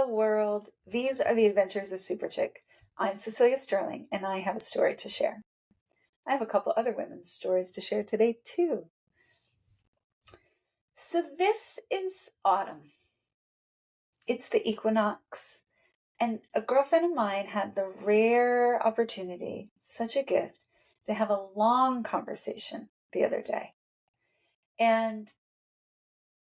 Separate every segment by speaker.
Speaker 1: Hello, world. These are the adventures of Super Chick. I'm Cecelia Sterling, and I have a story to share. I have a couple other women's stories to share today, too. So, this is autumn. It's the equinox, and a girlfriend of mine had the rare opportunity, such a gift, to have a long conversation the other day. And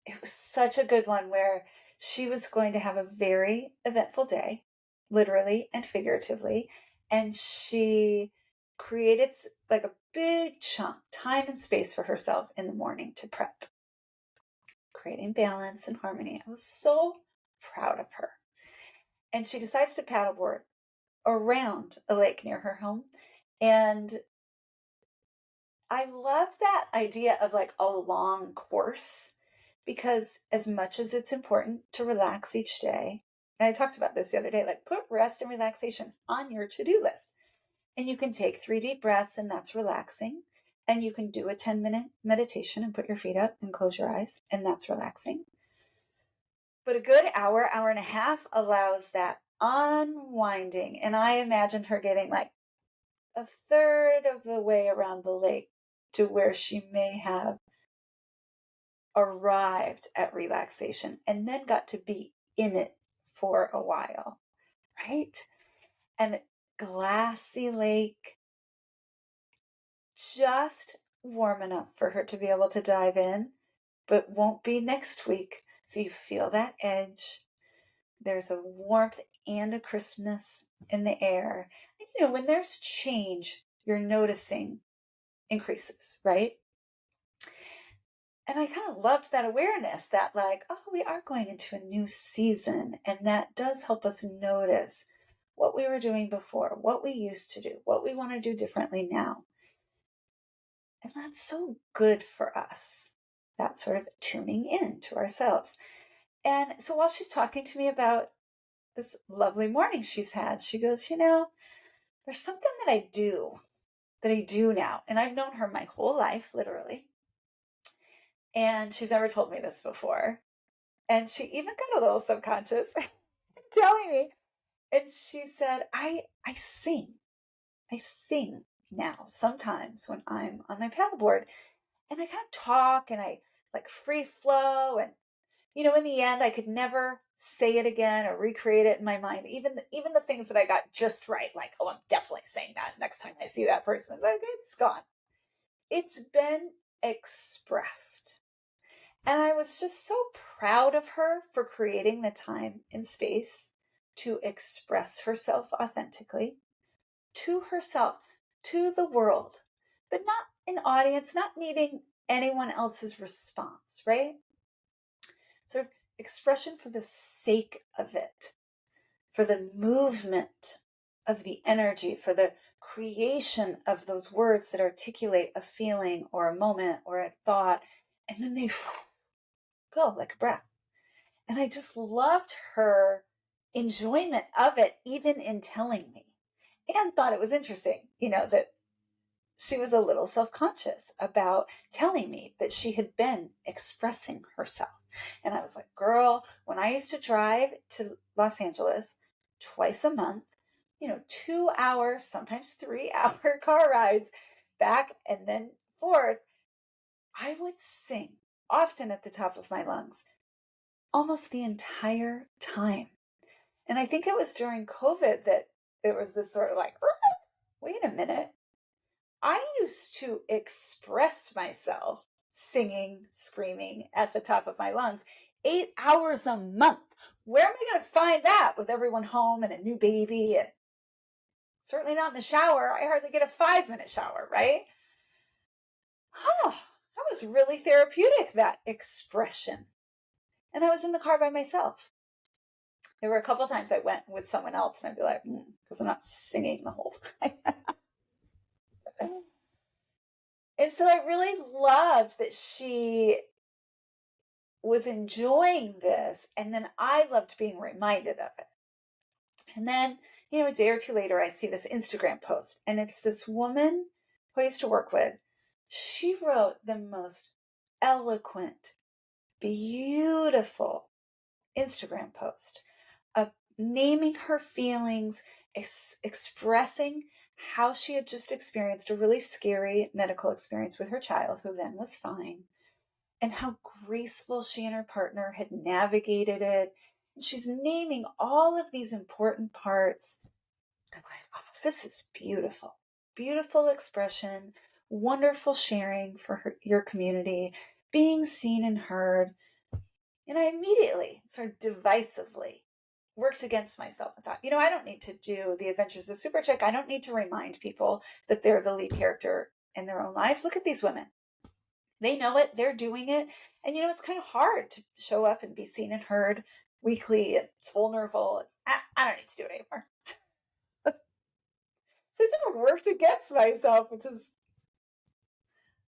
Speaker 1: it was such a good one where she was going to have a very eventful day, literally and figuratively. And she created like a big chunk, time and space for herself in the morning to prep, creating balance and harmony. I was so proud of her. And she decides to paddleboard around a lake near her home. And I love that idea of like a long course because as much as it's important to relax each day, and I talked about this the other day, like put rest and relaxation on your to-do list. And you can take 3 deep breaths and that's relaxing. And you can do a 10-minute meditation and put your feet up and close your eyes and that's relaxing. But a good hour, hour and a half allows that unwinding. And I imagined her getting like a third of the way around the lake to where she may have arrived at relaxation and then got to be in it for a while, right? And glassy lake, just warm enough for her to be able to dive in, but won't be next week. So you feel that edge. There's a warmth and a crispness in the air. And, you know, when there's change, you're noticing increases, right? And I kind of loved that awareness that like, oh, we are going into a new season. And that does help us notice what we were doing before, what we used to do, what we want to do differently now. And that's so good for us, that sort of tuning in to ourselves. And so while she's talking to me about this lovely morning she's had, she goes, you know, there's something that I do now. And I've known her my whole life, literally. And she's never told me this before. And she even got a little subconscious telling me. And she said, I sing. I sing now sometimes when I'm on my paddleboard. And I kind of talk and I like free flow. And, you know, in the end, I could never say it again or recreate it in my mind. Even the things that I got just right, like, oh, I'm definitely saying that next time I see that person. Like, it's gone. It's been expressed. And I was just so proud of her for creating the time and space to express herself authentically to herself, to the world, but not an audience, not needing anyone else's response, right? Sort of expression for the sake of it, for the movement of the energy, for the creation of those words that articulate a feeling or a moment or a thought, and then they go like a breath. And I just loved her enjoyment of it, even in telling me, and thought it was interesting, you know, that she was a little self-conscious about telling me that she had been expressing herself. And I was like, girl, when I used to drive to Los Angeles twice a month, you know, 2 hours, sometimes 3 hour car rides back and then forth, I would sing often at the top of my lungs almost the entire time. And I think it was during COVID that it was this sort of like, wait a minute. I used to express myself singing, screaming at the top of my lungs 8 hours a month. Where am I going to find that with everyone home and a new baby? And certainly not in the shower. I hardly get a 5-minute shower, right? That was really therapeutic, that expression. And I was in the car by myself. There were a couple times I went with someone else and I'd be like, because I'm not singing the whole time. And so I really loved that she was enjoying this. And then I loved being reminded of it. And then, you know, a day or two later, I see this Instagram post and it's this woman who I used to work with. She wrote the most eloquent, beautiful Instagram post naming her feelings, expressing how she had just experienced a really scary medical experience with her child, who then was fine, and how graceful she and her partner had navigated it. And she's naming all of these important parts. I'm like, oh, this is beautiful. Beautiful expression, wonderful sharing for your community, being seen and heard. And I immediately, sort of divisively, worked against myself and thought, I don't need to do the Adventures of Super Chick. I don't need to remind people that they're the lead character in their own lives. Look at these women. They know it. They're doing it. And, it's kind of hard to show up and be seen and heard weekly. It's vulnerable. I don't need to do it anymore. So I sort of worked against myself, which is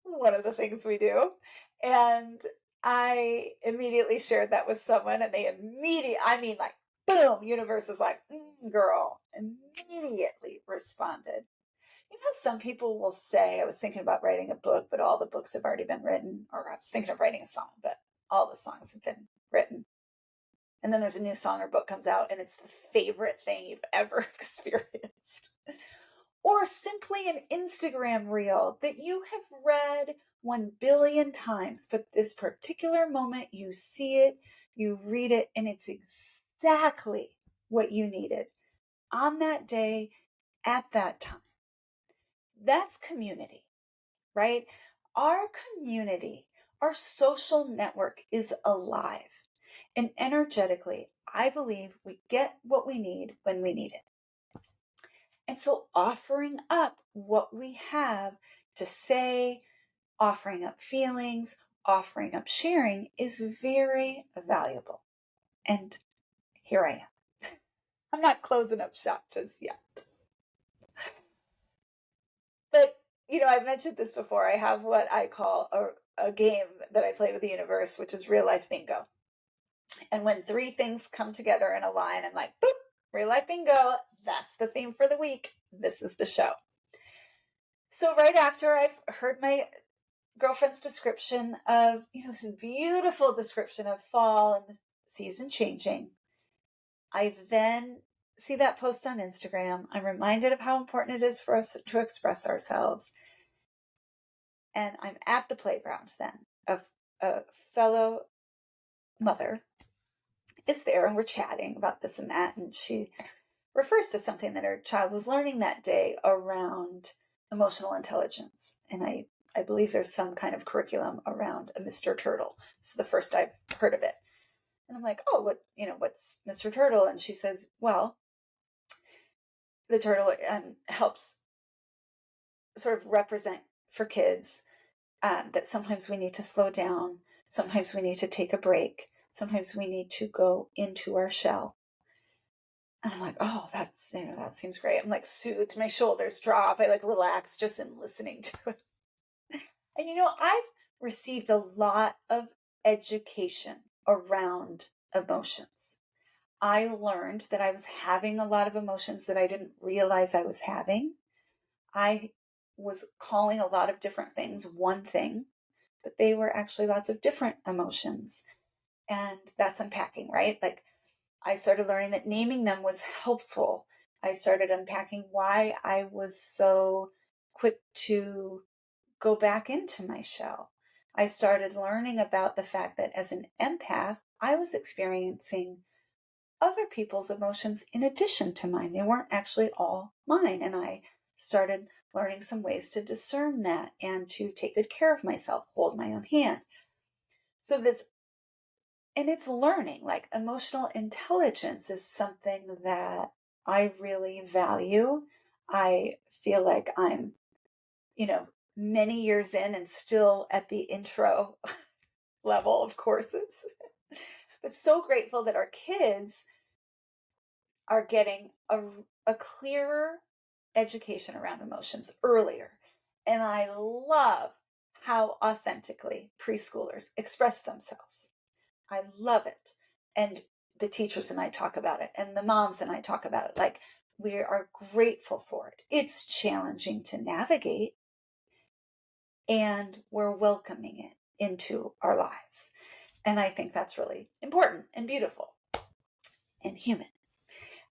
Speaker 1: one of the things we do. And I immediately shared that with someone, and they like, boom, universe is like, girl, immediately responded. Some people will say, I was thinking about writing a book, but all the books have already been written, or I was thinking of writing a song, but all the songs have been written. And then there's a new song or book comes out, and it's the favorite thing you've ever experienced. Or simply an Instagram reel that you have read 1 billion times, but this particular moment you see it, you read it, and it's exactly what you needed on that day at that time. That's community, right? Our community, our social network is alive. And energetically, I believe we get what we need when we need it. And so offering up what we have to say, offering up feelings, offering up sharing is very valuable. And here I am. I'm not closing up shop just yet. But, I've mentioned this before. I have what I call a game that I play with the universe, which is real life bingo. And when 3 things come together in a line, I'm like, boop, real life bingo. That's the theme for the week. This is the show. So right after I've heard my girlfriend's description of, this beautiful description of fall and the season changing, I then see that post on Instagram. I'm reminded of how important it is for us to express ourselves. And I'm at the playground then. A fellow mother is there, and we're chatting about this and that. And she refers to something that her child was learning that day around emotional intelligence. And I believe there's some kind of curriculum around a Mr. Turtle. It's the first I've heard of it. And I'm like, oh, what's Mr. Turtle? And she says, well, the turtle helps sort of represent for kids that sometimes we need to slow down. Sometimes we need to take a break. Sometimes we need to go into our shell. And I'm like, oh, that's, that seems great. I'm like soothed, my shoulders drop. I like relax just in listening to it. And I've received a lot of education around emotions. I learned that I was having a lot of emotions that I didn't realize I was having. I was calling a lot of different things one thing, but they were actually lots of different emotions. And that's unpacking, right? Like I started learning that naming them was helpful. I started unpacking why I was so quick to go back into my shell. I started learning about the fact that as an empath, I was experiencing other people's emotions in addition to mine. They weren't actually all mine. And I started learning some ways to discern that and to take good care of myself, hold my own hand. So and it's learning, like emotional intelligence is something that I really value. I feel like I'm, many years in and still at the intro level of courses. But so grateful that our kids are getting a clearer education around emotions earlier. And I love how authentically preschoolers express themselves. I love it. And the teachers and I talk about it, and the moms and I talk about it. Like, we are grateful for it. It's challenging to navigate, and we're welcoming it into our lives. And I think that's really important and beautiful and human.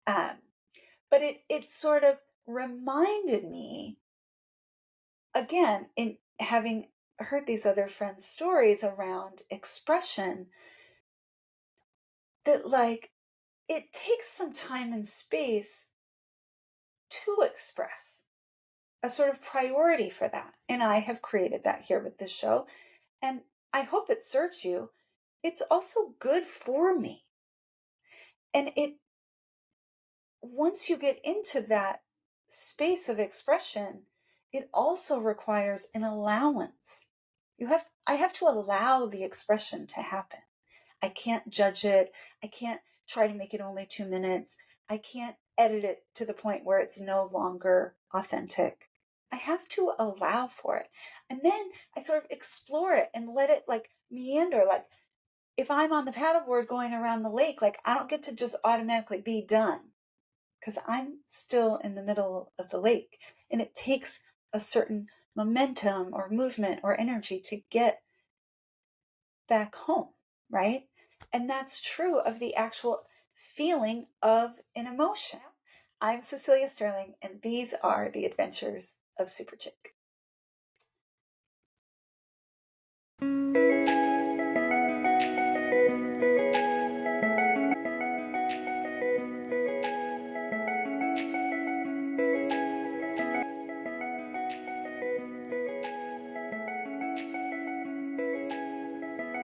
Speaker 1: But it sort of reminded me, again, in having heard these other friends' stories around expression, that like it takes some time and space to express, a sort of priority for that. And I have created that here with this show. And I hope it serves you. It's also good for me. And once you get into that space of expression, it also requires an allowance. I have to allow the expression to happen. I can't judge it. I can't try to make it only 2 minutes. I can't edit it to the point where it's no longer authentic. I have to allow for it. And then I sort of explore it and let it like meander. Like if I'm on the paddleboard going around the lake, like I don't get to just automatically be done, because I'm still in the middle of the lake. And it takes a certain momentum or movement or energy to get back home, right? And that's true of the actual feeling of an emotion. I'm Cecelia Sterling, and these are the adventures of Super Chick.